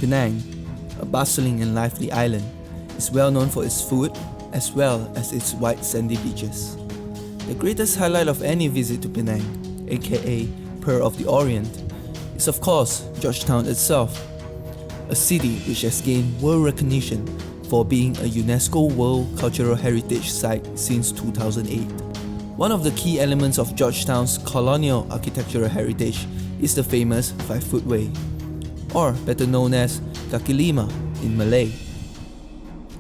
Penang, a bustling and lively island, is well known for its food as well as its white sandy beaches. The greatest highlight of any visit to Penang, aka Pearl of the Orient, is of course Georgetown itself, a city which has gained world recognition for being a UNESCO World Cultural Heritage Site since 2008. One of the key elements of Georgetown's colonial architectural heritage is the famous 5-foot way, or better known as kaki lima in Malay.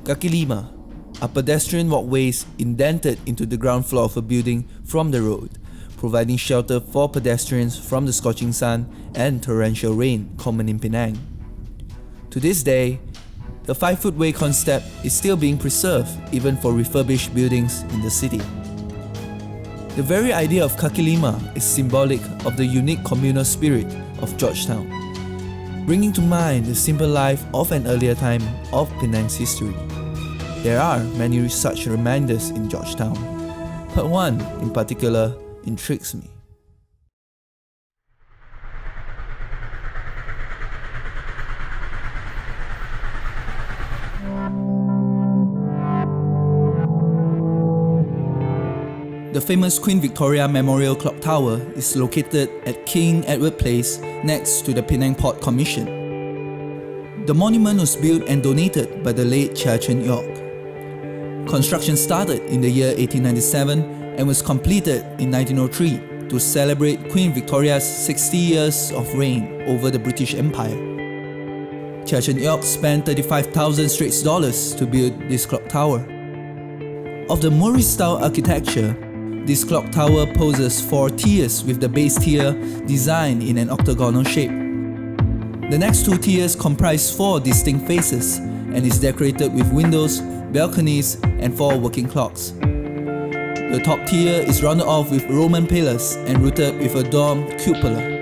Kaki lima are pedestrian walkways indented into the ground floor of a building from the road, providing shelter for pedestrians from the scorching sun and torrential rain common in Penang. To this day, the 5-foot way concept is still being preserved even for refurbished buildings in the city. The very idea of kaki lima is symbolic of the unique communal spirit of Georgetown, bringing to mind the simple life of an earlier time of Penang's history. There are many such reminders in Georgetown, but one in particular intrigues me. The famous Queen Victoria Memorial Clock Tower is located at King Edward Place next to the Penang Port Commission. The monument was built and donated by the late Chia Chen Yok. Construction started in the year 1897 and was completed in 1903 to celebrate Queen Victoria's 60 years of reign over the British Empire. Chia Chen Yok spent 35,000 Straits dollars to build this clock tower. Of the Moorish-style architecture, this clock tower poses 4 tiers with the base tier designed in an octagonal shape. The next 2 tiers comprise 4 distinct faces and is decorated with windows, balconies, and 4 working clocks. The top tier is rounded off with Roman pillars and rooted with a domed cupola.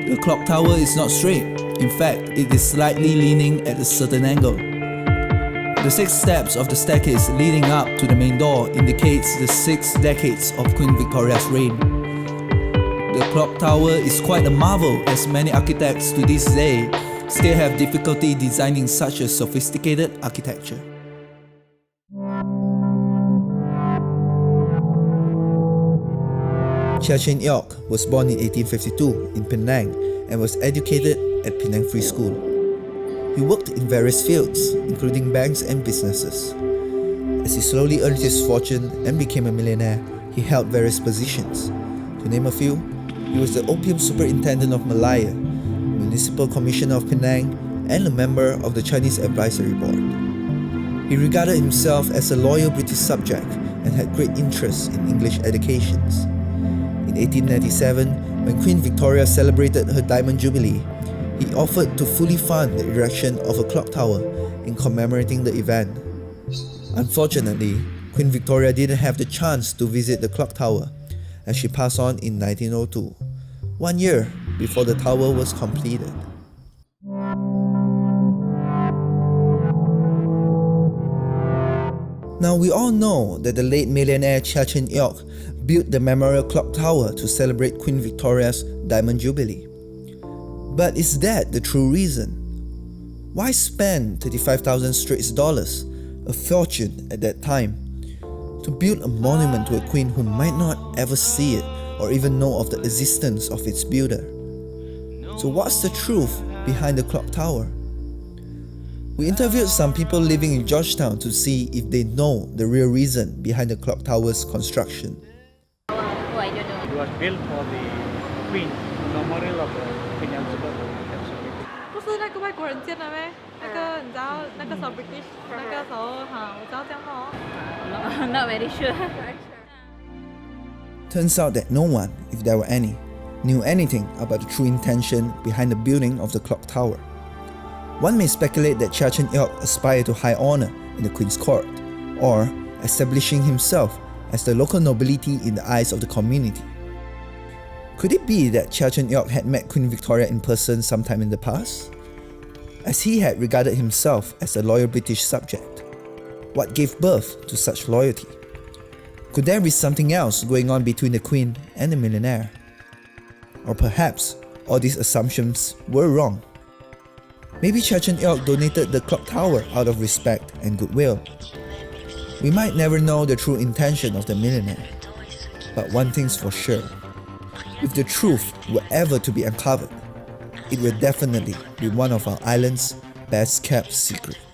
The clock tower is not straight, in fact, it is slightly leaning at a certain angle. The 6 steps of the staircase leading up to the main door indicates the 6 decades of Queen Victoria's reign. The clock tower is quite a marvel as many architects to this day still have difficulty designing such a sophisticated architecture. Chia Chen Yok was born in 1852 in Penang and was educated at Penang Free School. He worked in various fields, including banks and businesses. As he slowly earned his fortune and became a millionaire, he held various positions. To name a few, he was the Opium Superintendent of Malaya, Municipal Commissioner of Penang, and a member of the Chinese Advisory Board. He regarded himself as a loyal British subject and had great interest in English educations. In 1897, when Queen Victoria celebrated her Diamond Jubilee, he offered to fully fund the erection of a clock tower in commemorating the event. Unfortunately, Queen Victoria didn't have the chance to visit the clock tower, as she passed on in 1902, 1 year before the tower was completed. Now we all know that the late millionaire Chia Chen Yok built the memorial clock tower to celebrate Queen Victoria's Diamond Jubilee. But is that the true reason? Why spend 35,000 Straits dollars, a fortune at that time, to build a monument to a queen who might not ever see it or even know of the existence of its builder? So what's the truth behind the clock tower? We interviewed some people living in Georgetown to see if they know the real reason behind the clock tower's construction. Oh, I don't know. It was built for the Queen, memorial of the Queen Elizabeth. 不是那个外国人建的咩？那个你知道那个时候 British 那个时候哈，我知道这样哦。Not very sure. Turns out that no one, if there were any, knew anything about the true intention behind the building of the clock tower. One may speculate that Chia Chen Yok aspired to high honor in the Queen's court, or establishing himself as the local nobility in the eyes of the community. Could it be that Chia Chen Yok had met Queen Victoria in person sometime in the past? As he had regarded himself as a loyal British subject. What gave birth to such loyalty? Could there be something else going on between the Queen and the millionaire? Or perhaps all these assumptions were wrong. Maybe Chechen Ilk donated the clock tower out of respect and goodwill. We might never know the true intention of the millionaire, but one thing's for sure. If the truth were ever to be uncovered, it will definitely be one of our island's best kept secrets.